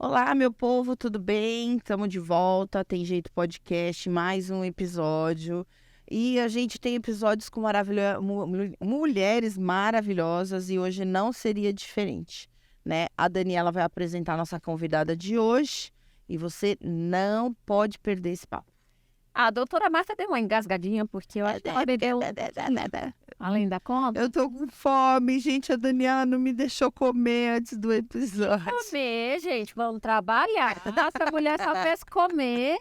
Olá, meu povo, tudo bem? Estamos de volta. Tem Jeito Podcast, mais um episódio. E a gente tem episódios com mulheres maravilhosas e hoje não seria diferente, né? A Daniela vai apresentar a nossa convidada de hoje e você não pode perder esse papo. A doutora Marta deu uma engasgadinha, porque eu acho que ela bebeu além da conta. Eu tô com fome, gente. A Daniela não me deixou comer antes do episódio. Comer, gente, vamos trabalhar. Essa mulher só fez comer.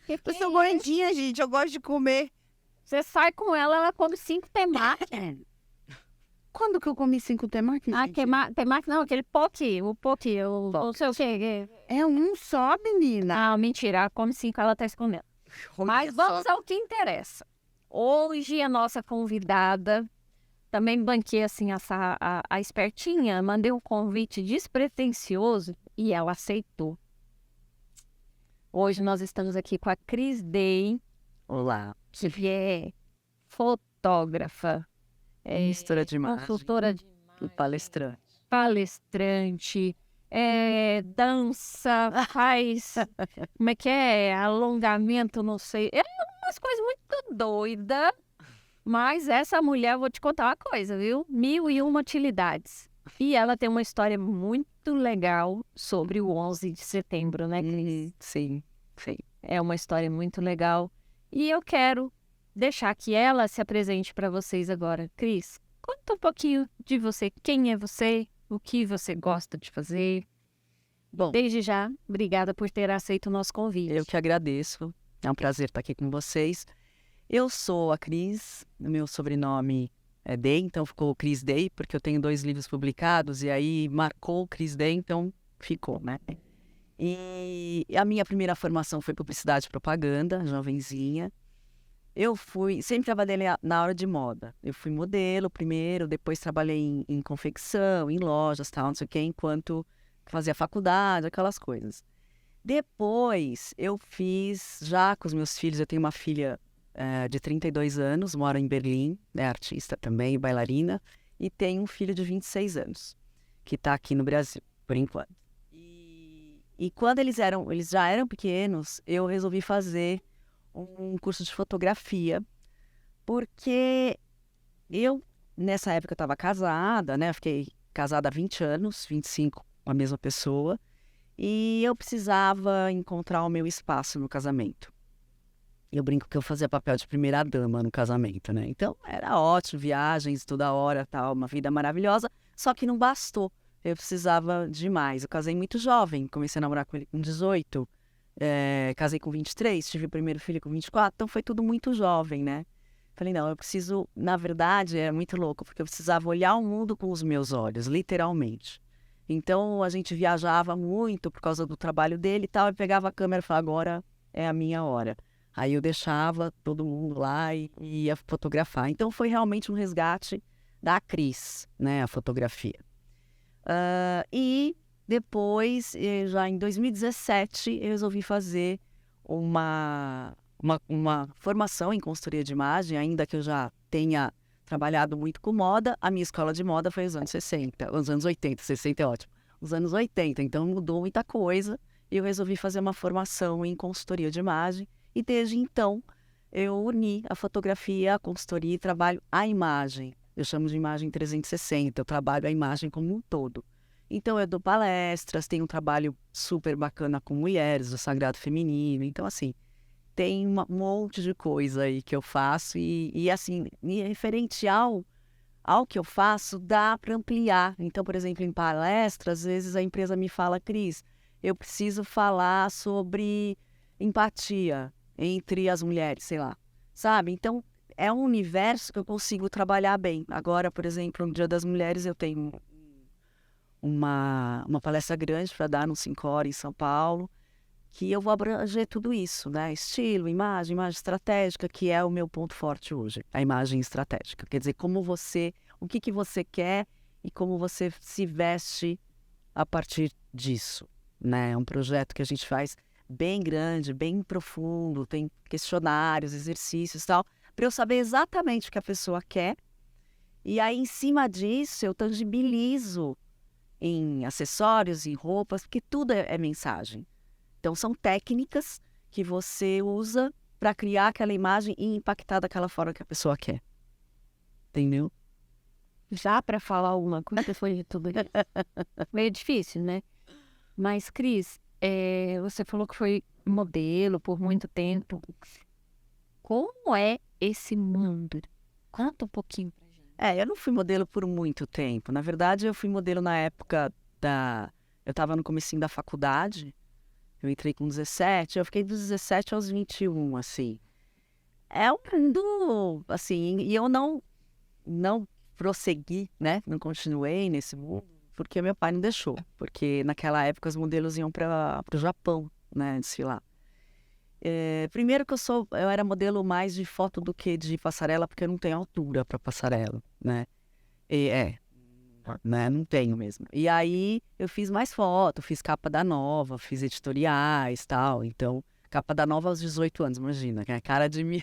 Eu sou gordinha, gente. Eu gosto de comer. Você sai com ela, ela come 5 temakis. Quando que eu comi 5 temakis? Ah, temaki não, aquele poke, não sei o quê. É um só, menina. Ah, mentira, ela come 5, ela tá escondendo. Mas vamos ao que interessa. Hoje a nossa convidada, também banquei assim a espertinha, mandei um convite despretensioso e ela aceitou. Hoje nós estamos aqui com a Cris Day, Olá. que é fotógrafa, Mistura de imagem. consultora de Palestrante. dança, faz, como é que é, alongamento, não sei, é umas coisas muito doidas, mas essa mulher, vou te contar uma coisa, viu? 1001 utilidades. E ela tem uma história muito legal sobre o 11 de setembro, né, Cris? Sim. É uma história muito legal. E eu quero deixar que ela se apresente para vocês agora. Cris, conta um pouquinho de você. Quem é você? O que você gosta de fazer? Bom, Desde já, obrigada por ter aceito o nosso convite. eu que agradeço. É um prazer estar aqui com vocês. Eu sou a Cris, o meu sobrenome é Day, então ficou Cris Day, porque eu tenho 2 livros publicados e aí marcou Cris Day, então ficou, né? E a minha primeira formação foi publicidade e propaganda, jovenzinha. Sempre trabalhei na área de moda. Eu fui modelo primeiro, depois trabalhei em confecção, em lojas, tal, não sei o quê, enquanto fazia faculdade, aquelas coisas. Depois eu fiz, já com os meus filhos, eu tenho uma filha de 32 anos, mora em Berlim, é artista também, bailarina, e tenho um filho de 26 anos, que está aqui no Brasil, por enquanto. E quando eles já eram pequenos, eu resolvi fazer um curso de fotografia, porque nessa época eu estava casada, né? Eu fiquei casada há 20 anos, 25 com a mesma pessoa, e eu precisava encontrar o meu espaço no casamento. Eu brinco que eu fazia papel de primeira dama no casamento, né? Então era ótimo, viagens toda hora, tal, uma vida maravilhosa, só que não bastou. Eu precisava de mais. Eu casei muito jovem, comecei a namorar com ele com 18, casei com 23, tive o primeiro filho com 24, então foi tudo muito jovem, né? Falei, não, eu preciso, na verdade, é muito louco, porque eu precisava olhar o mundo com os meus olhos, literalmente. Então a gente viajava muito por causa do trabalho dele e tal, e pegava a câmera e falava, agora é a minha hora. Aí eu deixava todo mundo lá e ia fotografar. Então foi realmente um resgate da Cris, né, a fotografia. E depois, já em 2017, eu resolvi fazer uma formação em consultoria de imagem, ainda que eu já tenha trabalhado muito com moda. A minha escola de moda foi os anos 60, os anos 80, 60 é ótimo, os anos 80, então mudou muita coisa e eu resolvi fazer uma formação em consultoria de imagem e desde então eu uni a fotografia, a consultoria e trabalho a imagem. Eu chamo de imagem 360, eu trabalho a imagem como um todo. Então eu dou palestras, tenho um trabalho super bacana com mulheres, do sagrado feminino, então assim, tem um monte de coisa aí que eu faço e assim, referente ao que eu faço, dá para ampliar. Então, por exemplo, em palestras, às vezes a empresa me fala, Cris, eu preciso falar sobre empatia entre as mulheres, sei lá, sabe? Então, é um universo que eu consigo trabalhar bem. Agora, por exemplo, no Dia das Mulheres, eu tenho uma palestra grande para dar no Sincor, em São Paulo, que eu vou abranger tudo isso, né? Estilo, imagem estratégica, que é o meu ponto forte hoje, a imagem estratégica. Quer dizer, o que você quer e como você se veste a partir disso, né? É um projeto que a gente faz bem grande, bem profundo, tem questionários, exercícios e tal, para eu saber exatamente o que a pessoa quer. E aí, em cima disso, eu tangibilizo em acessórios, em roupas, porque tudo é mensagem. Então, são técnicas que você usa para criar aquela imagem e impactar daquela forma que a pessoa quer. Entendeu? Já para falar alguma coisa depois de tudo isso? Meio difícil, né? Mas, Cris, você falou que foi modelo por muito tempo. Como é esse mundo? Conta um pouquinho pra gente. Eu não fui modelo por muito tempo. Na verdade, eu fui modelo na época eu estava no comecinho da faculdade. Eu entrei com 17, eu fiquei dos 17 aos 21, assim. É um mundo, assim, e eu não prossegui, né? Não continuei nesse mundo, porque meu pai não deixou. Porque naquela época os modelos iam para o Japão, né? Desfilar. Primeiro que eu era modelo mais de foto do que de passarela, porque eu não tenho altura para passarela, né? Né? Não tenho mesmo. E aí eu fiz mais foto, fiz capa da Nova, fiz editoriais e tal. Então, capa da Nova aos 18 anos, imagina, que a cara de mim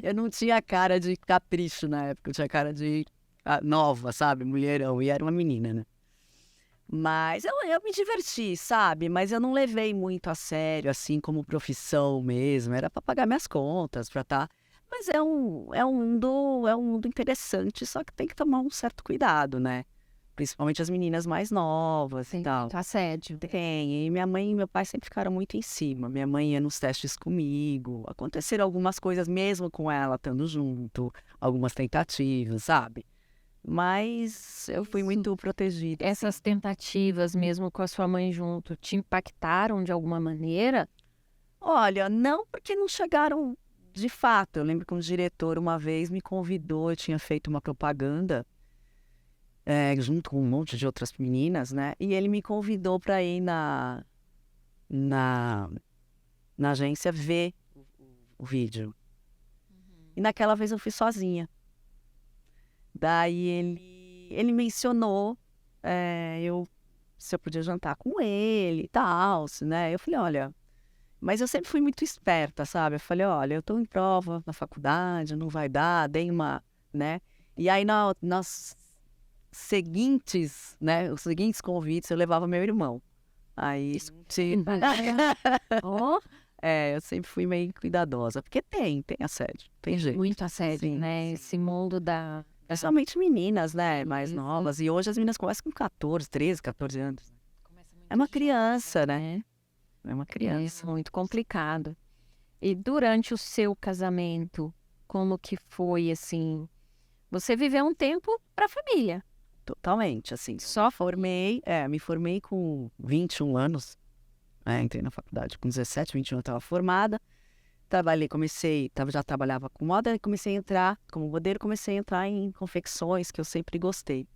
eu não tinha cara de capricho na época, eu tinha cara de nova, sabe? Mulherão, e era uma menina, né? Mas eu me diverti, sabe? Mas eu não levei muito a sério, assim, como profissão mesmo. Era para pagar minhas contas, para estar... Mas é um mundo interessante, só que tem que tomar um certo cuidado, né? Principalmente as meninas mais novas e tal. Muito assédio. Tem, e minha mãe e meu pai sempre ficaram muito em cima. Minha mãe ia nos testes comigo. Aconteceram algumas coisas mesmo com ela estando junto, algumas tentativas, sabe? Mas eu fui muito protegida. Essas tentativas, mesmo com a sua mãe junto, te impactaram de alguma maneira? Olha, não, porque não chegaram de fato. Eu lembro que um diretor uma vez me convidou, eu tinha feito uma propaganda junto com um monte de outras meninas, né? E ele me convidou para ir na agência ver o vídeo. E naquela vez eu fui sozinha. Daí ele mencionou se eu podia jantar com ele e tal, né? Eu falei, olha... Mas eu sempre fui muito esperta, sabe? Eu falei, olha, eu tô em prova na faculdade, não vai dar, dei uma, né? E aí, nas seguintes, né? Os seguintes convites, eu levava meu irmão. Aí, Oh, eu sempre fui meio cuidadosa, porque tem assédio, tem jeito. muito assédio, Sim, né? sim. Esse mundo da... Principalmente meninas, né? Mais novas. E hoje as meninas começam com 14, 13, 14 anos. É uma criança, né? É uma criança. É muito complicado. E durante o seu casamento, como que foi, assim? Você viveu um tempo para a família. Totalmente, assim. Só me formei com 21 anos. Entrei na faculdade com 17, 21 eu estava formada. Já trabalhava com moda e comecei a entrar, como modelo, comecei a entrar em confecções, que eu sempre gostei.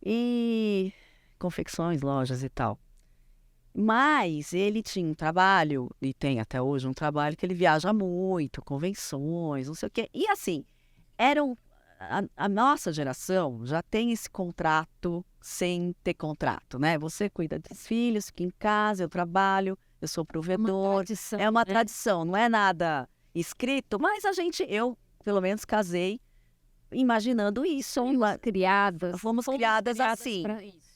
E confecções, lojas e tal. Mas ele tinha um trabalho, e tem até hoje um trabalho, que ele viaja muito, convenções, não sei o quê. E assim, a nossa geração já tem esse contrato sem ter contrato, né? Você cuida dos filhos, fica em casa, eu trabalho, eu sou provedor. É uma tradição, não é nada escrito, mas eu, pelo menos, casei imaginando isso. Fomos criadas assim.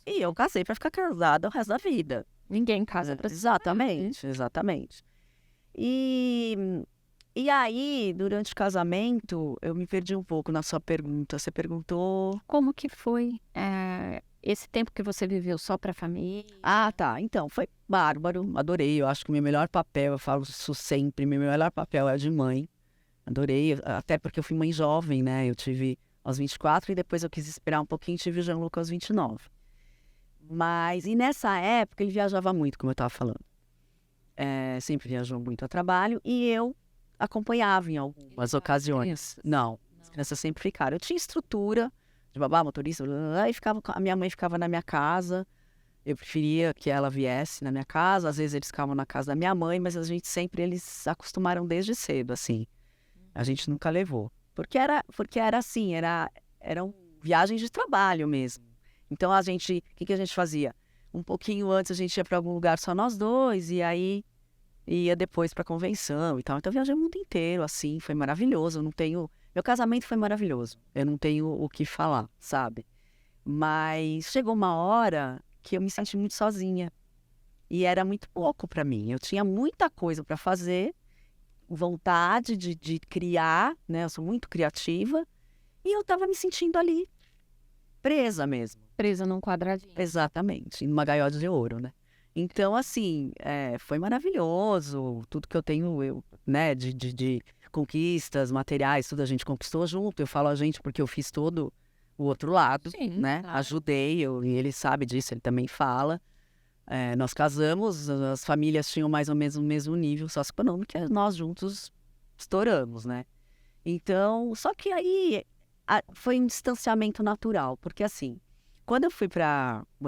E eu casei para ficar casada o resto da vida. Ninguém casa para Exatamente. E aí, durante o casamento, eu me perdi um pouco na sua pergunta. Você perguntou... Como que foi esse tempo que você viveu só para a família? Ah, tá. Então, foi bárbaro. Adorei. Eu acho que o meu melhor papel, eu falo isso sempre, meu melhor papel é de mãe. Adorei. Até porque eu fui mãe jovem, né? Eu tive aos 24 e depois eu quis esperar um pouquinho e tive o Jean-Luc aos 29. E nessa época ele viajava muito, como eu estava falando. Sempre viajou muito a trabalho e eu acompanhava em algumas ocasiões. Não, as crianças sempre ficaram. Eu tinha estrutura de babá, motorista, e a minha mãe ficava na minha casa. Eu preferia que ela viesse na minha casa. Às vezes eles ficavam na casa da minha mãe, mas eles acostumaram desde cedo, assim. A gente nunca levou. Porque era assim, eram viagens de trabalho mesmo. Então, o que a gente fazia? Um pouquinho antes a gente ia para algum lugar só nós dois, e aí ia depois para convenção e tal. Então, eu viajei o mundo inteiro, assim, foi maravilhoso. Meu casamento foi maravilhoso. Eu não tenho o que falar, sabe? Mas chegou uma hora que eu me senti muito sozinha. E era muito pouco para mim. Eu tinha muita coisa para fazer, vontade de criar, né? Eu sou muito criativa. E eu estava me sentindo ali, presa mesmo. Presa num quadradinho. Exatamente, numa gaiola de ouro, né? Então, assim, foi maravilhoso. Tudo que eu tenho, né, de conquistas, materiais, tudo a gente conquistou junto. Eu falo a gente porque eu fiz todo o outro lado, Sim, né? claro. Ajudei, e ele sabe disso, ele também fala. Nós casamos, as famílias tinham mais ou menos o mesmo nível socioeconômico, e nós juntos estouramos, né? Então, só que aí foi um distanciamento natural, porque assim, quando eu fui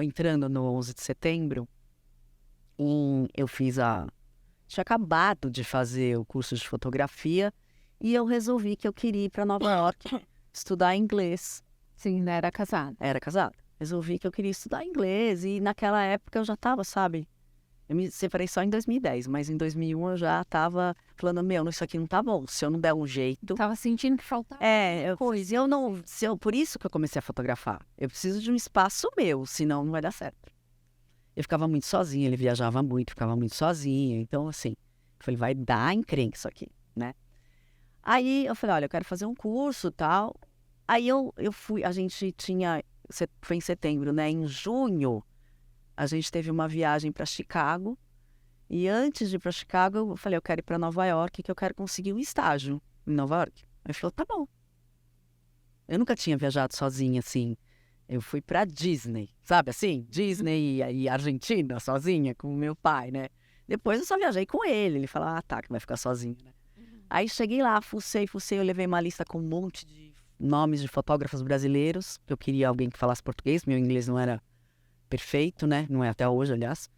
entrando no 11 de setembro, eu tinha acabado de fazer o curso de fotografia e eu resolvi que eu queria ir para Nova York estudar inglês. Sim, ainda era casada. Era casada. Resolvi que eu queria estudar inglês e naquela época eu já estava, sabe? Eu me separei só em 2010, mas em 2001 eu já estava falando, isso aqui não tá bom. Se eu não der um jeito... Tava sentindo que faltava coisa. Por isso que eu comecei a fotografar. Eu preciso de um espaço meu, senão não vai dar certo. Eu ficava muito sozinha, ele viajava muito, ficava muito sozinha. Então, assim, eu falei, vai dar encrenca isso aqui, né? Aí eu falei, olha, eu quero fazer um curso e tal. Aí eu fui, foi em setembro, né? Em junho, a gente teve uma viagem para Chicago. E antes de ir para Chicago, eu falei, eu quero ir para Nova York, que eu quero conseguir um estágio em Nova York. Aí ele falou, tá bom. Eu nunca tinha viajado sozinha, assim. Eu fui pra Disney, sabe assim? Disney e Argentina, sozinha, com o meu pai, né? Depois eu só viajei com ele. Ele falou, tá, que vai ficar sozinho, né? Aí cheguei lá, fucei, eu levei uma lista com um monte de nomes de fotógrafos brasileiros, que eu queria alguém que falasse português, meu inglês não era perfeito, né? Não é até hoje, aliás.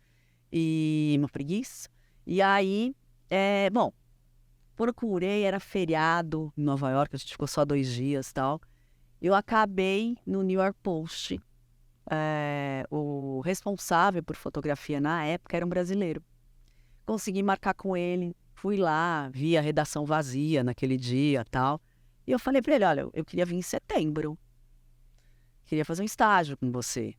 E uma preguiça. E aí, procurei, era feriado em Nova York, a gente ficou só 2 dias e tal. Eu acabei no New York Post. O responsável por fotografia na época era um brasileiro. Consegui marcar com ele, fui lá, vi a redação vazia naquele dia e tal. E eu falei pra ele, olha, eu queria vir em setembro. Queria fazer um estágio com você.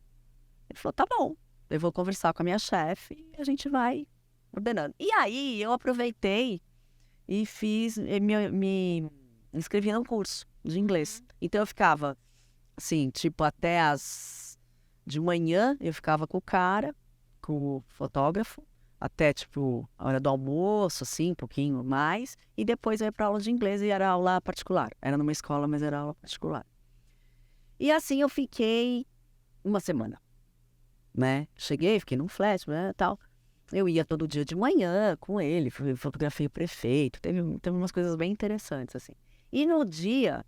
Ele falou, tá bom, eu vou conversar com a minha chefe e a gente vai ordenando. E aí eu aproveitei e me inscrevi num curso de inglês. Então eu ficava, assim, tipo, até de manhã eu ficava com o cara, com o fotógrafo, até, tipo, a hora do almoço, assim, um pouquinho mais. E depois eu ia pra aula de inglês e era aula particular. Era numa escola, mas era aula particular. E assim eu fiquei uma semana, né? Fiquei num flat, né, tal. Eu ia todo dia de manhã com ele, fotografei o prefeito. Teve umas coisas bem interessantes, assim. E no dia...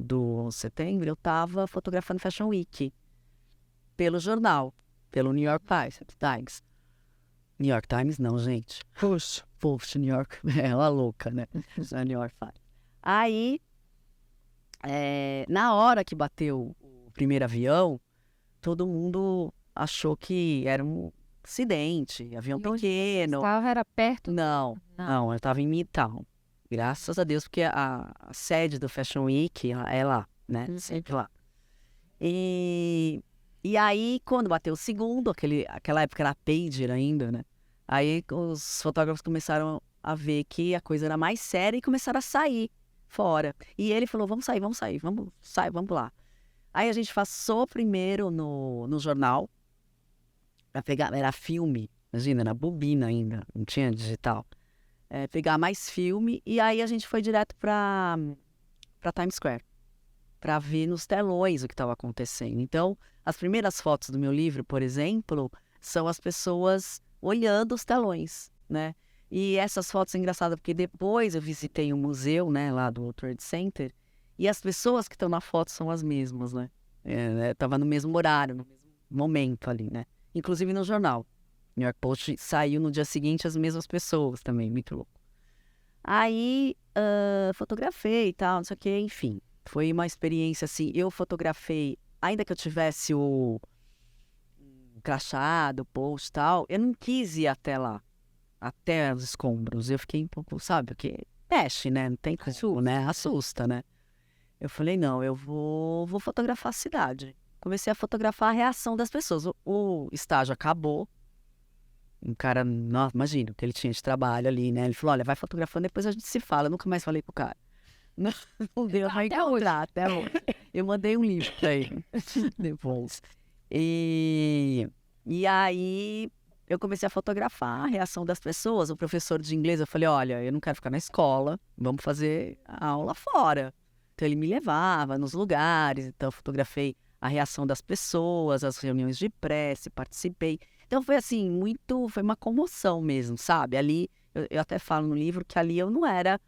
do setembro, eu estava fotografando Fashion Week pelo jornal, pelo New York Times. New York Times não, gente. Post, New York. Ela louca, né? Não é New York Times. Aí, na hora que bateu o primeiro avião, todo mundo achou que era um acidente, avião pequeno. Estava era perto? Não, eu estava em Midtown. Graças a Deus, porque a sede do Fashion Week é lá, né? Sempre lá. E aí, quando bateu o segundo, aquela época era pager ainda, né? Aí os fotógrafos começaram a ver que a coisa era mais séria e começaram a sair fora. E ele falou, vamos sair, vamos lá. Aí a gente passou primeiro no jornal, pra pegar, era filme, imagina, era bobina ainda, não tinha digital. Pegar mais filme, e aí a gente foi direto para Times Square, para ver nos telões o que estava acontecendo. Então, as primeiras fotos do meu livro, por exemplo, são as pessoas olhando os telões, né? E essas fotos são engraçadas, porque depois eu visitei um museu, né, lá do World Trade Center, e as pessoas que estão na foto são as mesmas, né? Tava no mesmo horário, no mesmo momento ali, né? Inclusive no jornal. New York Post saiu no dia seguinte as mesmas pessoas também, muito louco. Aí, fotografei e tal, não sei o que, enfim. Foi uma experiência assim, eu fotografei, ainda que eu tivesse o crachá do Post e tal, eu não quis ir até lá, até os escombros. Eu fiquei um pouco, sabe, porque mexe, né? Não tem como, né? Assusta, né? Eu falei, não, eu vou fotografar a cidade. comecei a fotografar a reação das pessoas. O estágio acabou. Um cara, nossa, imagina, o que ele tinha de trabalho ali, né? Ele falou, olha, vai fotografando, depois a gente se fala. Eu nunca mais falei pro cara. Não deu pra encontrar até hoje. Eu mandei um livro pra ele depois. E aí eu comecei a fotografar a reação das pessoas. O professor de inglês, eu falei, olha, eu não quero ficar na escola, vamos fazer a aula fora. Então ele me levava nos lugares, então eu fotografei a reação das pessoas, as reuniões de prece, participei. Então foi assim, foi uma comoção mesmo, sabe? Ali, eu até falo no livro que ali eu não era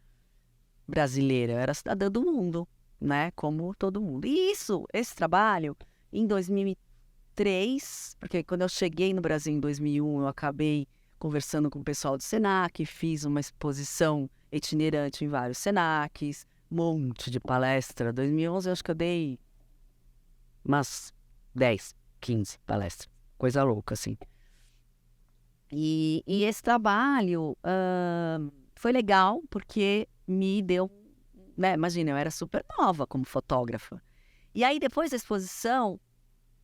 brasileira, eu era cidadã do mundo, né? Como todo mundo. E esse trabalho, em 2003, porque quando eu cheguei no Brasil em 2001, eu acabei conversando com o pessoal do Senac, fiz uma exposição itinerante em vários Senacs, monte de palestra. 2011 eu acho que eu dei umas 10, 15 palestras. Coisa louca, assim. E esse trabalho foi legal porque me deu, né? Imagina, eu era super nova como fotógrafa. E aí, depois da exposição,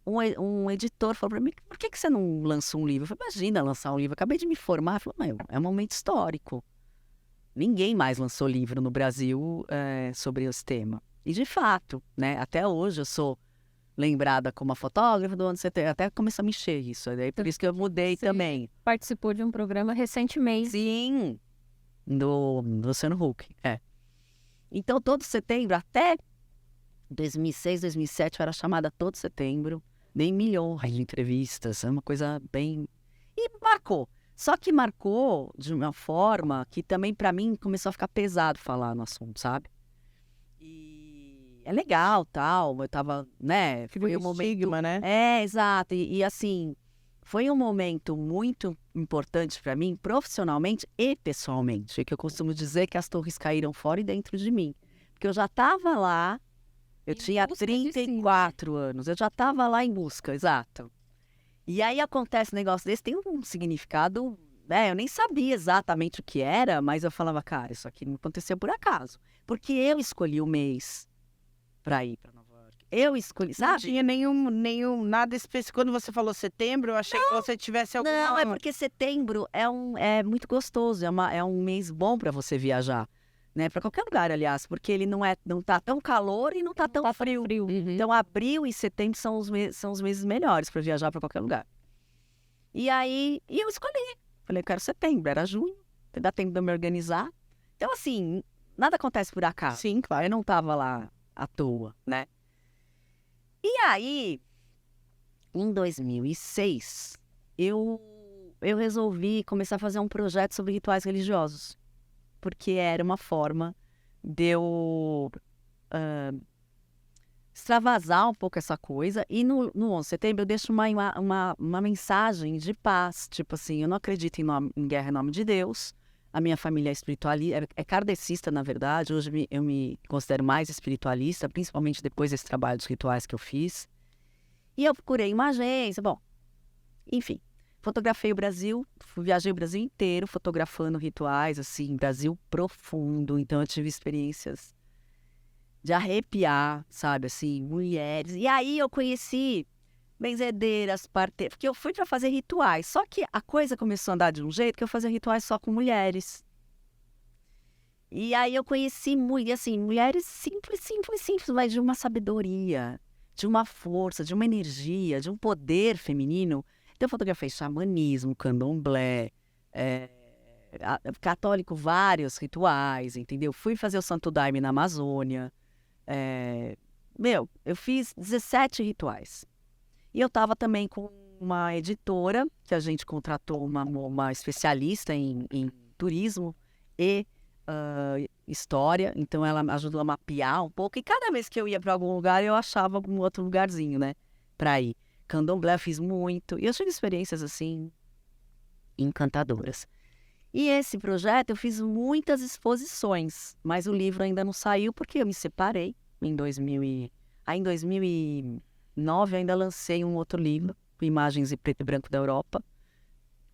um editor falou para mim, por que você não lança um livro? Eu falei, imagina lançar um livro. Eu acabei de me formar. Eu falei, é um momento histórico. Ninguém mais lançou livro no Brasil sobre esse tema. E, de fato, né? Até hoje eu sou lembrada como a fotógrafa do ano 70. Até começou a me encher isso. Daí por isso que eu mudei também. Participou de um programa recentemente. Sim, do Luciano Huck. Então, todo setembro, até 2006, 2007, eu era chamada todo setembro. Dei milhões de entrevistas. É uma coisa bem... E marcou. Só que marcou de uma forma que também, para mim, começou a ficar pesado falar no assunto, sabe? E é legal, tal. Eu tava, né? Foi um momento... estigma, né? Exato. E assim, foi um momento muito importante para mim, profissionalmente e pessoalmente. Que eu costumo dizer que as torres caíram fora e dentro de mim. Porque eu já estava lá, eu tinha 34 anos, eu já estava lá em busca, exato. E aí acontece um negócio desse, tem um significado, né? Eu nem sabia exatamente o que era, mas eu falava, cara, isso aqui não aconteceu por acaso. Porque eu escolhi o mês para ir para Nova York. Eu escolhi, sabe? Não tinha nenhum nada específico. Quando você falou setembro, eu achei que você tivesse algum... Não, é porque setembro é muito gostoso, é um mês bom para você viajar. Né, para qualquer lugar, aliás, porque ele não tá tão calor e não tá tão frio. Uhum. Então, abril e setembro são os meses melhores para viajar para qualquer lugar. E aí, eu escolhi. Falei, eu quero setembro, era junho, dá tempo de eu me organizar. Então, assim, nada acontece por acaso. Sim, claro. Eu não tava lá à toa, né? E aí, em 2006, eu resolvi começar a fazer um projeto sobre rituais religiosos. Porque era uma forma de eu extravasar um pouco essa coisa. E no 11 de setembro eu deixo uma mensagem de paz. Tipo assim, eu não acredito em guerra em nome de Deus. A minha família é espiritualista, é kardecista, na verdade. Hoje eu me considero mais espiritualista, principalmente depois desse trabalho dos rituais que eu fiz. E eu procurei uma agência, bom, enfim. Fotografei o Brasil, viajei o Brasil inteiro fotografando rituais, assim, Brasil profundo. Então, eu tive experiências de arrepiar, sabe, assim, mulheres. E aí, eu conheci benzedeiras, parteiras, porque eu fui para fazer rituais. Só que a coisa começou a andar de um jeito que eu fazia rituais só com mulheres. E aí, eu conheci assim, mulheres simples, mas de uma sabedoria, de uma força, de uma energia, de um poder feminino. Então, eu fotografei xamanismo, candomblé, católico, vários rituais, entendeu? Fui fazer o Santo Daime na Amazônia. Eu fiz 17 rituais. E eu estava também com uma editora, que a gente contratou uma especialista em turismo e história. Então, ela ajudou a mapear um pouco. E cada vez que eu ia para algum lugar, eu achava algum outro lugarzinho, né? Para ir. Candomblé eu fiz muito. E eu tive experiências, assim, encantadoras. E esse projeto eu fiz muitas exposições. Mas o livro ainda não saiu porque eu me separei em 2000 Aí em 2009 eu ainda lancei um outro livro, com imagens em preto e branco da Europa.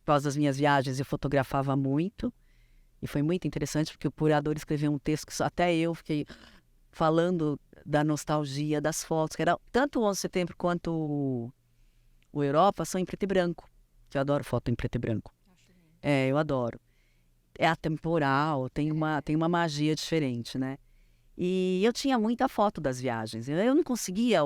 Por causa das minhas viagens eu fotografava muito. E foi muito interessante porque o curador escreveu um texto que até eu fiquei falando da nostalgia das fotos, que era tanto o 11 de setembro quanto o Europa são em preto e branco, que eu adoro foto em preto e branco. Eu adoro. É atemporal, tem uma magia diferente, né? E eu tinha muita foto das viagens. Eu não conseguia,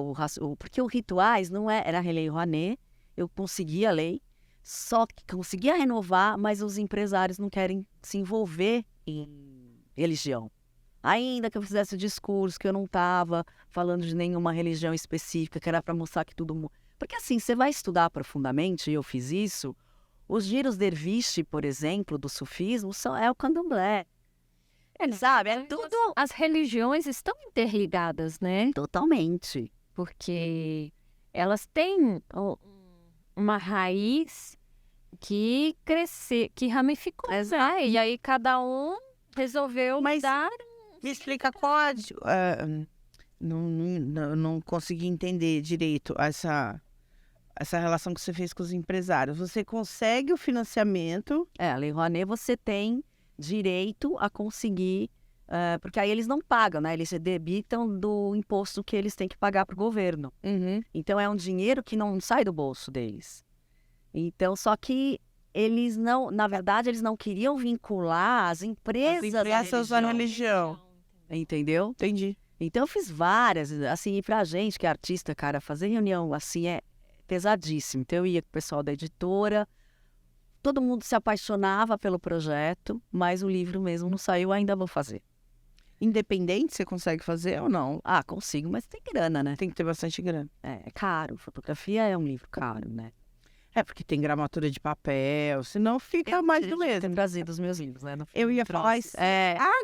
porque o Rituais não era Relei Rouanet, eu conseguia ler, só que conseguia renovar, mas os empresários não querem se envolver em religião. Ainda que eu fizesse o discurso, que eu não estava falando de nenhuma religião específica, que era para mostrar que tudo mundo. Porque assim, você vai estudar profundamente, e eu fiz isso, os giros derviche, por exemplo, do sufismo, é o candomblé. Sabe? É tudo As religiões estão interligadas, né? totalmente. Porque elas têm uma raiz que cresceu, que ramificou, né? E aí cada um resolveu Mas- dar. Me explica qual não consegui entender direito essa relação que você fez com os empresários. Você consegue o financiamento? A Lei Rouanet você tem direito a conseguir, porque aí eles não pagam, né? Eles se debitam do imposto que eles têm que pagar para o governo. Então é um dinheiro que não sai do bolso deles. Então, só que eles não, na verdade, eles não queriam vincular as empresas à à religião. entendeu? Entendi. Então eu fiz várias, assim, e pra gente que é artista, cara, fazer reunião assim é pesadíssimo. Então eu ia com o pessoal da editora, todo mundo se apaixonava pelo projeto, mas o livro mesmo não saiu, ainda vou fazer. Independente, você consegue fazer ou não? Ah, consigo, mas tem grana, né? Tem que ter bastante grana. É caro, fotografia é um livro caro, né? É, porque tem gramatura de papel, senão fica mais do Ter mesmo. trazido os meus livros, né? Eu ia falar isso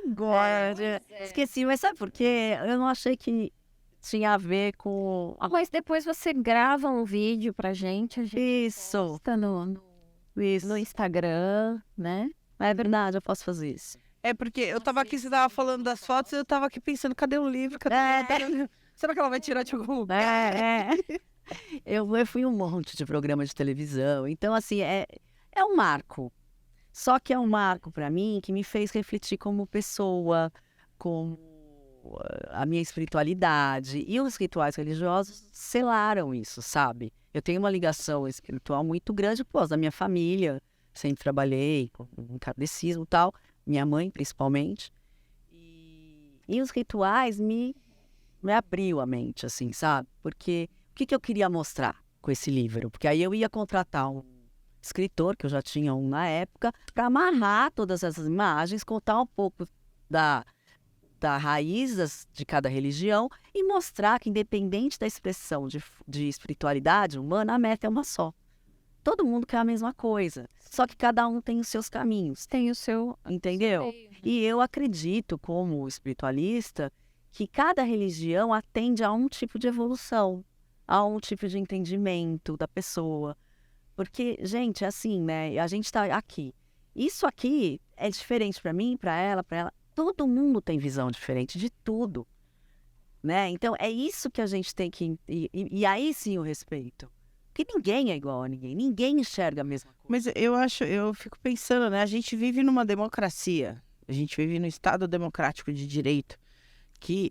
agora. Esqueci, mas sabe por quê? Eu não achei que tinha a ver com... Mas depois você grava um vídeo pra gente, a gente Isso, posta no Instagram, né? é verdade, eu posso fazer isso. É porque eu tava aqui, você tava falando das fotos, eu tava aqui pensando, cadê o livro? Cadê o livro? Será que ela vai tirar de algum lugar? Eu fui em um monte de programa de televisão, então assim, é um marco. Só que é um marco para mim que me fez refletir como pessoa, como a minha espiritualidade. E os rituais religiosos selaram isso, sabe? Eu tenho uma ligação espiritual muito grande por causa da minha família. Sempre trabalhei com kardecismo e tal, minha mãe principalmente. E os rituais me abriu a mente, assim, sabe? Porque o que eu queria mostrar com esse livro? Porque aí eu ia contratar um escritor, que eu já tinha um na época, para amarrar todas essas imagens, contar um pouco da raiz de cada religião e mostrar que, independente da expressão de espiritualidade humana, a meta é uma só. Todo mundo quer a mesma coisa, só que cada um tem os seus caminhos, Tem o seu... entendeu? E eu acredito, como espiritualista, que cada religião atende a um tipo de evolução, a um tipo de entendimento da pessoa. Porque, gente, é assim, né? A gente está aqui. Isso aqui é diferente para mim, para ela, para ela. Todo mundo tem visão diferente de tudo, né? Então, é isso que a gente tem que... E aí sim o respeito. Porque ninguém é igual a ninguém. Ninguém enxerga a mesma coisa. Mas eu fico pensando, né? A gente vive numa democracia. A gente vive num Estado democrático de direito. Que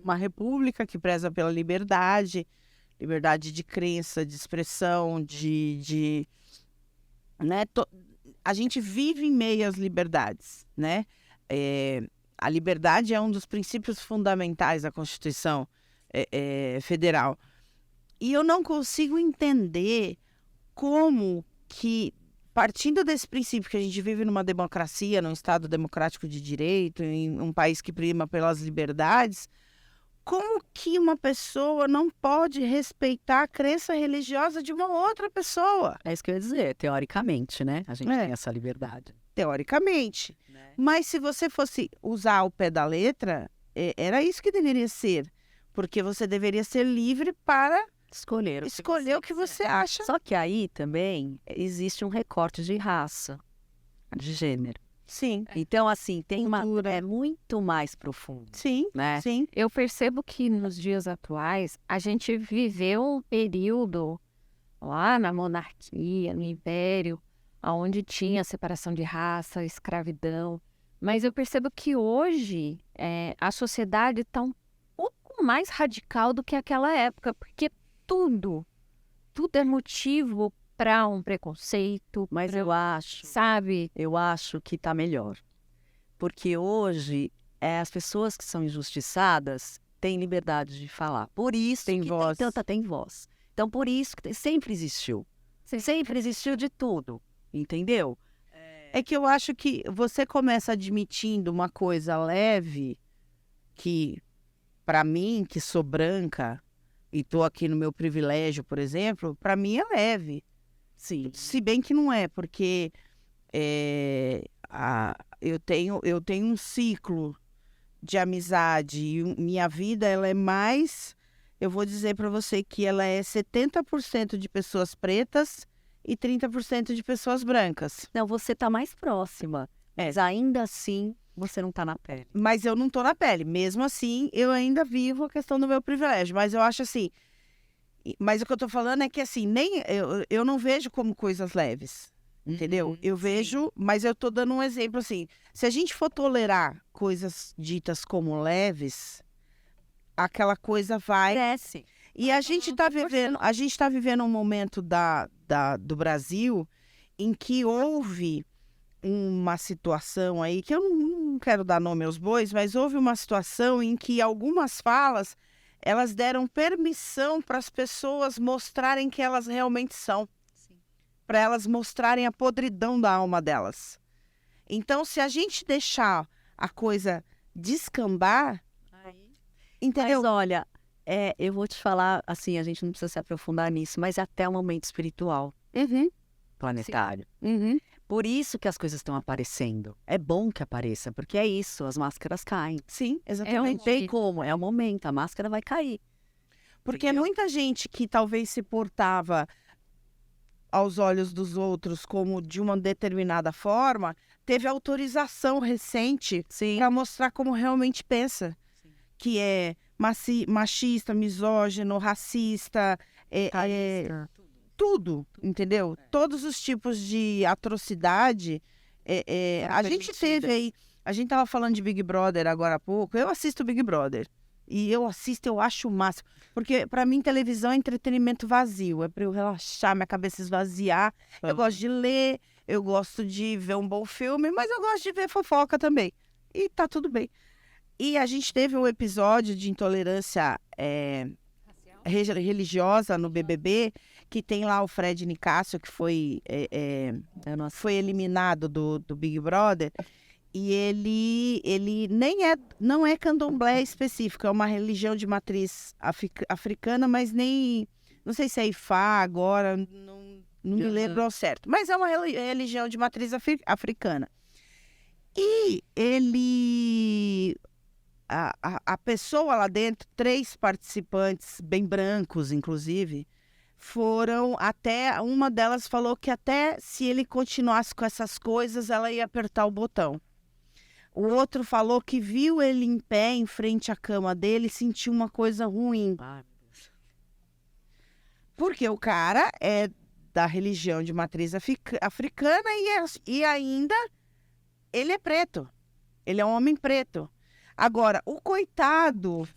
uma república que preza pela liberdade de crença, de expressão, né? A gente vive em meio às liberdades, né? A liberdade é um dos princípios fundamentais da Constituição Federal. E eu não consigo entender como que, partindo desse princípio que a gente vive numa democracia, num Estado democrático de direito, em um país que prima pelas liberdades, como que uma pessoa não pode respeitar a crença religiosa de uma outra pessoa? É isso que eu ia dizer, teoricamente, né? A gente tem essa liberdade. Teoricamente. Né? Mas se você fosse usar o pé da letra, era isso que deveria ser. Porque você deveria ser livre para escolher o que você acha. Só que aí também existe um recorte de raça, de gênero. Sim. Então, assim, é muito mais profundo. Sim, né? Sim. Eu percebo que nos dias atuais, a gente viveu um período lá na monarquia, no Império, onde tinha separação de raça, escravidão. Mas eu percebo que hoje a sociedade está um mais radical do que aquela época, porque tudo é motivo para um preconceito, Mas sabe? eu acho que tá melhor. Porque hoje, as pessoas que são injustiçadas têm liberdade de falar. Por isso Tem que voz. tem voz. Então, por isso que sempre existiu. Sim. Sempre existiu de tudo, entendeu? É que eu acho que você começa admitindo uma coisa leve, que para mim, que sou branca e tô aqui no meu privilégio, por exemplo, para mim é leve. Sim. Se bem que não é, porque eu tenho um ciclo de amizade e minha vida ela é mais, eu vou dizer para você que ela é 70% de pessoas pretas e 30% de pessoas brancas. Não, você tá mais próxima. Mas ainda assim, você não tá na pele. Mas eu não tô na pele. Mesmo assim, eu ainda vivo a questão do meu privilégio. Mas eu acho assim... Mas o que eu tô falando é que assim, nem eu não vejo como coisas leves. Entendeu? Eu vejo, mas eu tô dando um exemplo assim. Se a gente for tolerar coisas ditas como leves, aquela coisa vai... Cresce. E a gente tá vivendo um momento do Brasil em que houve uma situação aí, que eu não quero dar nome aos bois, mas houve uma situação em que algumas falas, elas deram permissão para as pessoas mostrarem que elas realmente são. Para elas mostrarem a podridão da alma delas. Então, se a gente deixar a coisa descambar, entendeu? Mas olha, eu vou te falar, assim, a gente não precisa se aprofundar nisso, mas é até o momento espiritual, planetário. Por isso que as coisas estão aparecendo. É bom que apareça, porque é isso, as máscaras caem. Sim, Não exatamente. tem como, é o momento, a máscara vai cair. Porque Entendeu? muita gente que talvez se portava aos olhos dos outros como de uma determinada forma, teve autorização recente Sim. para mostrar como realmente pensa. Sim. Que é machista, misógino, racista, tudo, entendeu? Todos os tipos de atrocidade. A gente teve aí, a gente tava falando de Big Brother agora há pouco, eu assisto Big Brother. E eu acho o máximo. Porque para mim televisão é entretenimento vazio, é para eu relaxar, minha cabeça esvaziar. Eu gosto de ler, eu gosto de ver um bom filme, mas eu gosto de ver fofoca também. E tá tudo bem. E a gente teve um episódio de intolerância religiosa no BBB, que tem lá o Fred Nicásio, que foi eliminado do Big Brother. E ele não é candomblé específico, é uma religião de matriz africana, mas não sei se é Ifá agora, não me lembro ao certo. Mas é uma religião de matriz africana. E a pessoa lá dentro, 3 participantes, bem brancos, inclusive, foram até... Uma delas falou que até se ele continuasse com essas coisas, ela ia apertar o botão. O outro falou que viu ele em pé, em frente à cama dele, e sentiu uma coisa ruim. Ai, meu Deus. Porque o cara é da religião de matriz africana e ainda ele é preto. Ele é um homem preto. Agora, o coitado,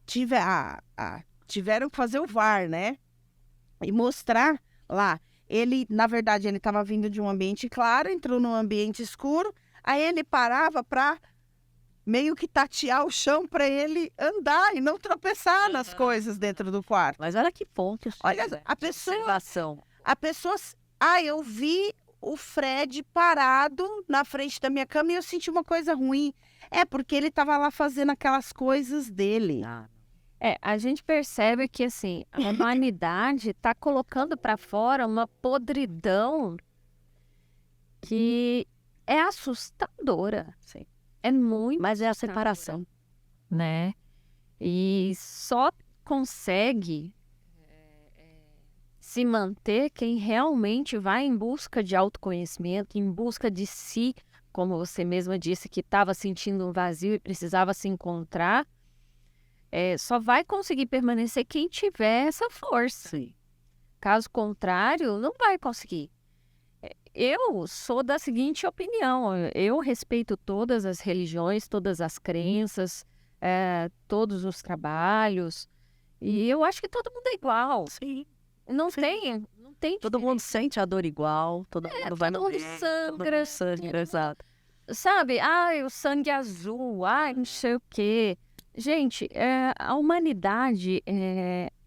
tiveram que fazer o VAR, né? E mostrar lá. Ele, na verdade, ele estava vindo de um ambiente claro, entrou num ambiente escuro, aí ele parava para meio que tatear o chão para ele andar e não tropeçar nas coisas dentro do quarto. Mas olha que ponto. Olha, né? a pessoa... Observação. eu vi o Fred parado na frente da minha cama e eu senti uma coisa ruim. É porque ele estava lá fazendo aquelas coisas dele. A gente percebe que, assim, a humanidade está colocando para fora uma podridão que é assustadora. Sim. É muito Mas é a assustadora, separação. né? E só consegue se manter quem realmente vai em busca de autoconhecimento, em busca de si, como você mesma disse, que estava sentindo um vazio e precisava se encontrar. Só vai conseguir permanecer quem tiver essa força. Sim. Caso contrário, não vai conseguir. Eu sou da seguinte opinião: eu respeito todas as religiões, todas as crenças, todos os trabalhos. E eu acho que todo mundo é igual. Sim. Não Sim. não tem Todo mundo sente a dor igual, todo mundo vai no todo mundo médico, sangra. sangra, exato. Sabe? Ai, o sangue azul, ai, não sei o quê. Gente, a humanidade,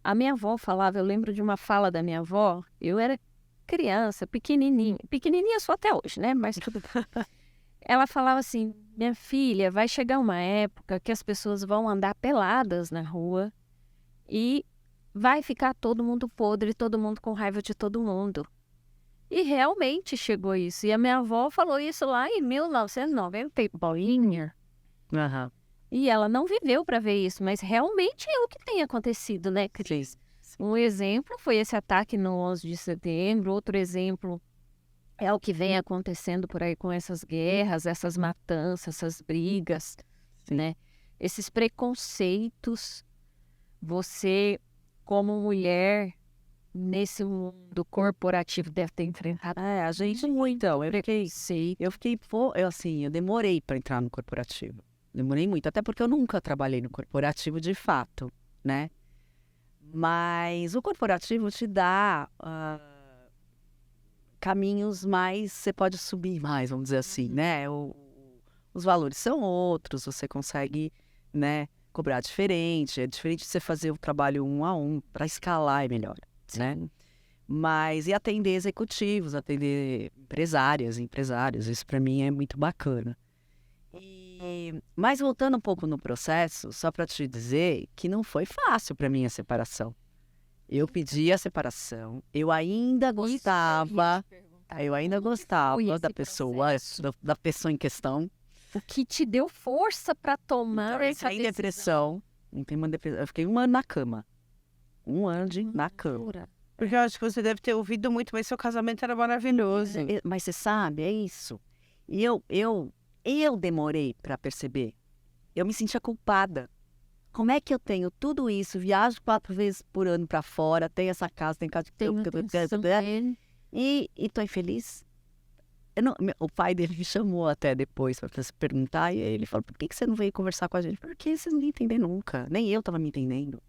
a minha avó falava, eu lembro de uma fala da minha avó, eu era criança, pequenininha sou até hoje, né? Mas tudo bem. Ela falava assim, minha filha, vai chegar uma época que as pessoas vão andar peladas na rua e vai ficar todo mundo podre, todo mundo com raiva de todo mundo. E realmente chegou isso. E a minha avó falou isso lá em 1990 e bolinha. Aham. E ela não viveu para ver isso, mas realmente é o que tem acontecido, né, Cris? Sim. Um exemplo foi esse ataque no 11 de setembro, outro exemplo é o que vem acontecendo por aí com essas guerras, essas matanças, essas brigas, Sim. né? Esses preconceitos. Você, como mulher, nesse mundo corporativo, deve ter enfrentado A gente então, preconceito. eu demorei para entrar no corporativo. Demorei muito, até porque eu nunca trabalhei no corporativo de fato, né? Mas o corporativo te dá caminhos mais, você pode subir mais, vamos dizer assim, né? Os valores são outros, você consegue, né, cobrar diferente. É diferente de você fazer o trabalho 1 a 1, para escalar é melhor, né? Mas e atender executivos, atender empresários, isso para mim é muito bacana. Mas voltando um pouco no processo, só para te dizer que não foi fácil para mim a separação. Eu pedi a separação, eu ainda gostava da pessoa, da pessoa em questão. O que te deu força para tomar essa Entrei em depressão, eu fiquei 1 ano na cama. 1 ano na cama. Porque eu acho que você deve ter ouvido muito, mas seu casamento era maravilhoso. Mas você sabe, é isso. E eu demorei para perceber. Eu me sentia culpada. Como é que eu tenho tudo isso? Viajo 4 vezes por ano para fora, tenho essa casa, tenho casa e tô infeliz? O pai dele me chamou até depois para se perguntar, e ele falou: por que você não veio conversar com a gente? Porque vocês não entendem nunca. Nem eu tava me entendendo.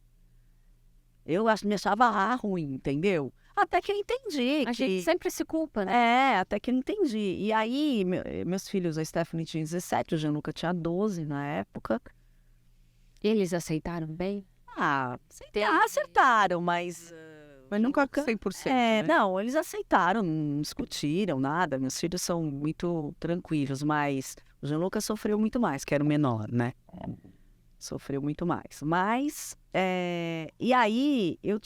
Eu me achava ruim, entendeu? Até que eu entendi. A gente sempre se culpa, né? Até que eu entendi. E aí, meus filhos, a Stephanie tinha 17, o Gianluca tinha 12 na época. Eles aceitaram bem? Acertaram, mas nunca 100%, né? Não, eles aceitaram, não discutiram nada. Meus filhos são muito tranquilos, mas o Gianluca sofreu muito mais, que era o menor, né? Sofreu muito mais. Mas, e aí eu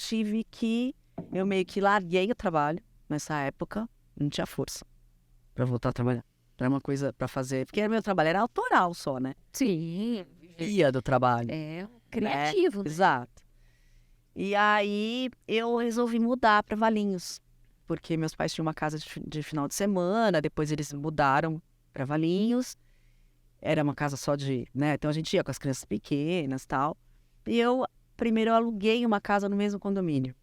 meio que larguei o trabalho nessa época, não tinha força pra voltar a trabalhar. Era uma coisa pra fazer, porque meu trabalho era autoral só, né? Sim. Via do trabalho. Criativo, né? Exato. E aí eu resolvi mudar pra Valinhos, porque meus pais tinham uma casa de final de semana, depois eles mudaram pra Valinhos. Era uma casa só né? Então a gente ia com as crianças pequenas e tal. E primeiro eu aluguei uma casa no mesmo condomínio.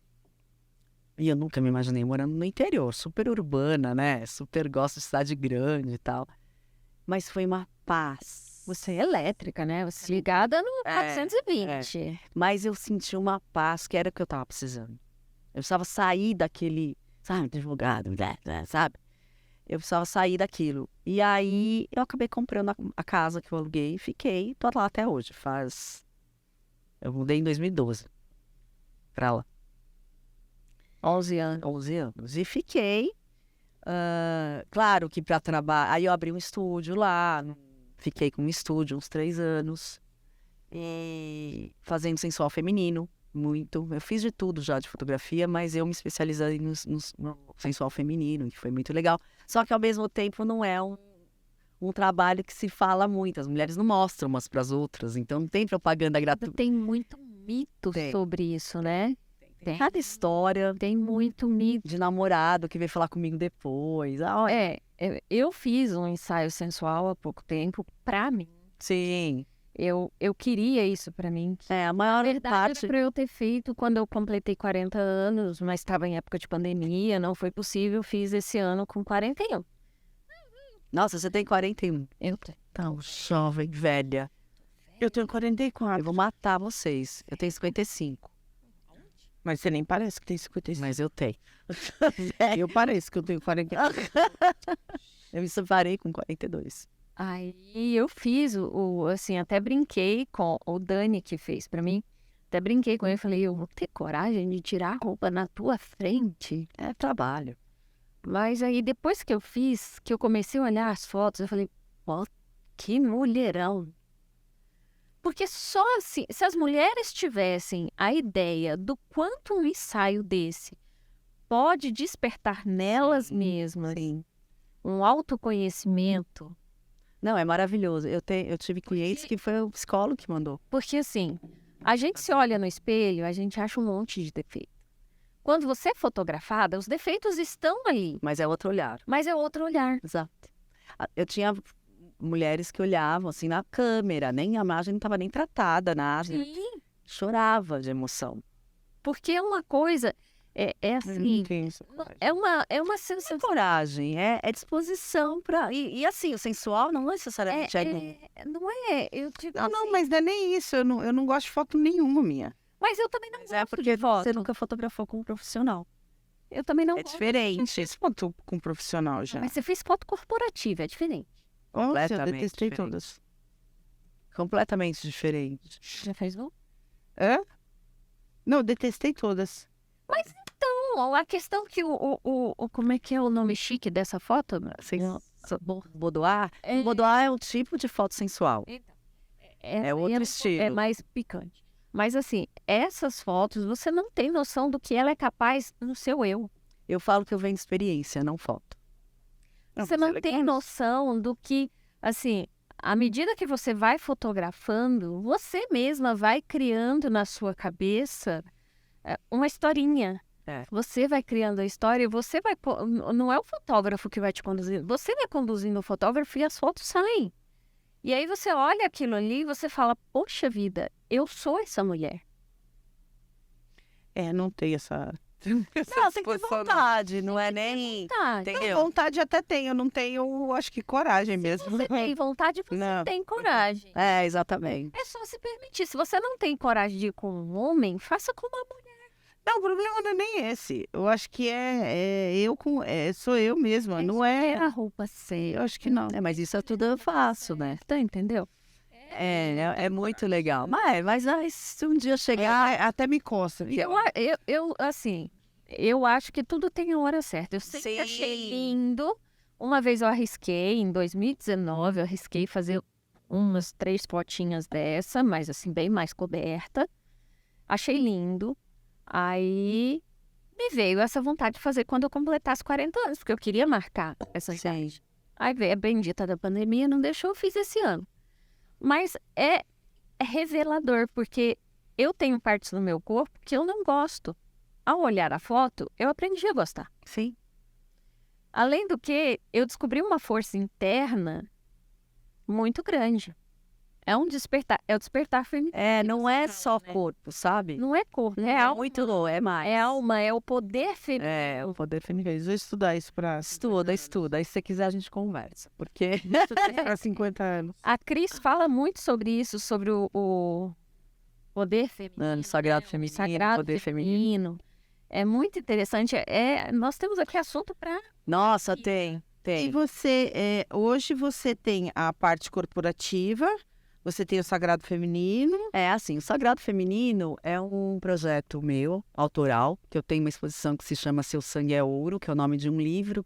E eu nunca me imaginei morando no interior, super urbana, né? Super gosto de cidade grande e tal. Mas foi uma paz. Você é elétrica, né? Você ligada no 420. Mas eu senti uma paz que era o que eu tava precisando. Eu precisava sair daquele, sabe, advogado, sabe? Eu precisava sair daquilo. E aí eu acabei comprando a casa que eu aluguei e fiquei. Tô lá até hoje. Eu mudei em 2012 pra lá. 11 anos. 11 anos. E fiquei. Claro que para trabalhar. Aí eu abri um estúdio lá. Fiquei com um estúdio uns 3 anos. E fazendo sensual feminino. Muito. Eu fiz de tudo já de fotografia, mas eu me especializei no sensual feminino, que foi muito legal. Só que ao mesmo tempo não é um trabalho que se fala muito. As mulheres não mostram umas para as outras, então não tem propaganda gratuita. Tem muito mito sobre isso, né? Tem cada história. Tem muito mito. De namorado que veio falar comigo depois. Eu fiz um ensaio sensual há pouco tempo pra mim. Sim. Eu queria isso pra mim. A maior verdade parte... era pra eu ter feito quando eu completei 40 anos, mas estava em época de pandemia, não foi possível. Fiz esse ano com 41. Nossa, você tem 41. Eu tenho. Tão jovem, velha. Eu tenho Eu 44. vou matar vocês. Eu tenho 55, Mas você nem parece que tem 55. mas eu tenho. Eu pareço que eu tenho 44. Eu me separei com 42. Aí eu fiz assim, até brinquei com o Dani que fez pra mim. Até brinquei com ele, falei, eu vou ter coragem de tirar a roupa na tua frente? É trabalho. Mas aí depois que eu fiz, que eu comecei a olhar as fotos, eu falei, ó, que mulherão. Porque só assim, se as mulheres tivessem a ideia do quanto um ensaio desse pode despertar nelas mesmas Sim. um autoconhecimento. Não, é maravilhoso. Eu tive clientes que foi o psicólogo que mandou. Porque assim, a gente se olha no espelho, a gente acha um monte de defeito. Quando você é fotografada, os defeitos estão ali, Mas é outro olhar. mas é outro olhar. Exato. Eu tinha mulheres que olhavam assim na câmera, nem a imagem não estava nem tratada, nada. Sim. Chorava de emoção. Porque é uma coisa, é assim, é uma É sensação. coragem, é disposição para. E assim, o sensual não necessariamente é. Não é, eu digo Não, assim, mas não é nem isso. Eu não gosto de foto nenhuma minha. mas eu também não Mas é gosto porque de foto. você nunca fotografou como profissional. Eu também não É gosto. diferente. Fiz foto com profissional já. Mas você fez foto corporativa, é diferente. Nossa, eu completamente detestei diferente. todas. Completamente diferente. Já fez um? Hã? Não, eu detestei todas. Não, a questão que como é que é o nome chique dessa foto? Assim, Nossa, boudoir. É. Boudoir é um tipo de foto sensual. É outro É estilo. mais picante. Mas assim, essas fotos, você não tem noção do que ela é capaz no seu eu. Eu falo que eu venho de experiência, não foto. Você não tem noção do que, assim, à medida que você vai fotografando, você mesma vai criando na sua cabeça uma historinha. É. Você vai criando a história e você vai... Não é o fotógrafo que vai te conduzir. Você vai conduzindo o fotógrafo e as fotos saem. E aí você olha aquilo ali e você fala, poxa vida, eu sou essa mulher. Não tem essa... Não, tem que ter vontade, não é nem... Tá, Entendeu? Vontade até tenho, eu não tenho, acho que coragem mesmo. você tem vontade, você Não. tem coragem. É, exatamente. É só se permitir. Se você não tem coragem de ir com um homem, faça com uma mulher. Não, o problema não é nem esse. Eu acho que sou eu mesma, não é... a roupa certa. Eu acho que não. É, mas isso tudo eu faço, né? Tá, entendeu? É muito legal. Mas se um dia chegar... Até me coça. Assim, eu acho que tudo tem a hora certa. Eu sempre Sim. achei lindo. Uma vez eu arrisquei, em 2019, eu arrisquei fazer umas 3 fotinhas dessa, mas assim, bem mais coberta. Achei lindo. Aí me veio essa vontade de fazer quando eu completasse 40 anos, porque eu queria marcar essa idade. Aí veio a bendita da pandemia, não deixou, eu fiz esse ano. Mas é revelador, porque eu tenho partes no meu corpo que eu não gosto. Ao olhar a foto, eu aprendi a gostar. Sim. Além do que, eu descobri uma força interna muito grande. É um despertar, é o despertar feminino. Não é só né? corpo, sabe? Não é corpo, é É alma. muito louco, é mais. É alma, é o poder feminino. É, Eu vou defender isso. Vou estudar isso pra... estuda. Aí se você quiser a gente conversa. Porque Pra 50 anos. A Cris fala muito sobre isso, sobre o poder feminino. sagrado né? O feminino, sagrado poder feminino. feminino. É muito interessante. Nós temos aqui assunto para... Nossa, tem. E você, hoje você tem a parte corporativa, você tem o Sagrado Feminino. É assim, o Sagrado Feminino é um projeto meu, autoral, que eu tenho uma exposição que se chama Seu Sangue é Ouro, que é o nome de um livro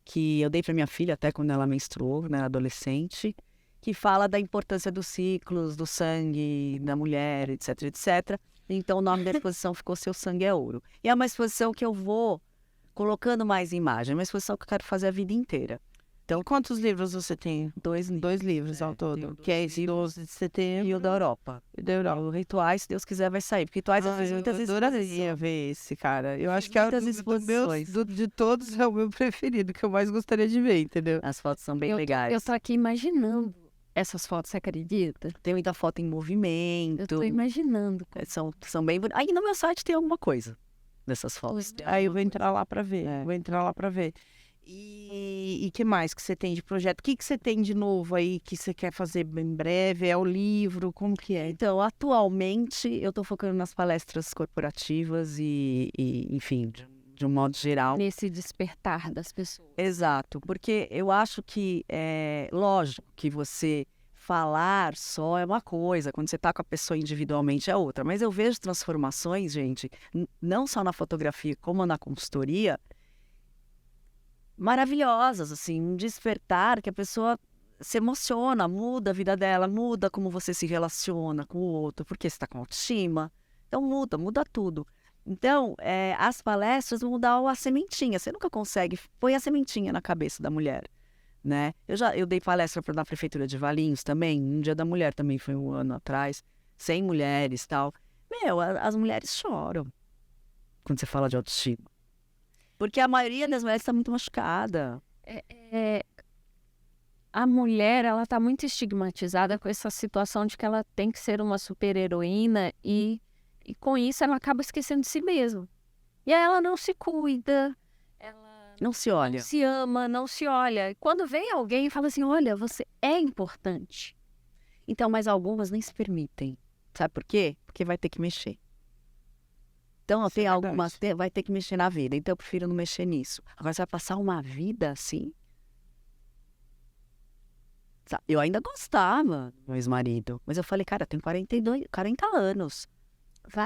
que eu dei para minha filha até quando ela menstruou, né, adolescente, que fala da importância dos ciclos, do sangue, da mulher, etc, etc. Então o nome da exposição ficou Seu Sangue é Ouro. E é uma exposição que eu vou colocando mais imagem, é uma exposição que eu quero fazer a vida inteira. Então, quantos livros você tem? 2 livros. 2 livros ao todo. tenho Que é 2 esse 12 de setembro E o da Europa. e da Europa. O Rituais, se Deus quiser, vai sair. Porque Rituais eu fiz muitas adoraria exposições. ver esse, cara. Eu acho que é muitas do exposições. de todos é o meu preferido, que eu mais gostaria de ver, entendeu? As fotos são bem Eu legais. tô aqui imaginando essas fotos, você acredita? Tem muita foto em movimento. Eu tô imaginando. São bem bonitas. Aí no meu site tem alguma coisa dessas fotos. Aí eu vou entrar lá pra ver. É. Vou entrar lá pra ver. E que mais que você tem de projeto? O que você tem de novo aí que você quer fazer em breve? É o livro? Como que é? Então, atualmente, eu estou focando nas palestras corporativas enfim, de um modo geral. Nesse despertar das pessoas. Exato, porque eu acho que é lógico que você falar só é uma coisa, quando você está com a pessoa individualmente é outra. Mas eu vejo transformações, gente, não só na fotografia como na consultoria, maravilhosas, assim, um despertar que a pessoa se emociona, muda a vida dela, muda como você se relaciona com o outro, porque você está com autoestima. Então muda tudo. Então, as palestras vão dar a sementinha. Você nunca consegue pôr a sementinha na cabeça da mulher, né? Eu dei palestra na Prefeitura de Valinhos também, um Dia da Mulher também foi um ano atrás, 100 mulheres e tal. As mulheres choram quando você fala de autoestima. Porque a maioria das mulheres está muito machucada. A mulher, ela está muito estigmatizada com essa situação de que ela tem que ser uma super-heroína e com isso ela acaba esquecendo de si mesma. E aí ela não se cuida, ela não se olha. Não se ama, não se olha. E quando vem alguém e fala assim, olha, você é importante. Então, mas algumas nem se permitem. Sabe por quê? Porque vai ter que mexer. Então, tem algumas, vai ter que mexer na vida. Então, eu prefiro não mexer nisso. Agora, você vai passar uma vida assim? Eu ainda gostava do meu ex-marido. Mas eu falei, cara, eu tenho 40 anos.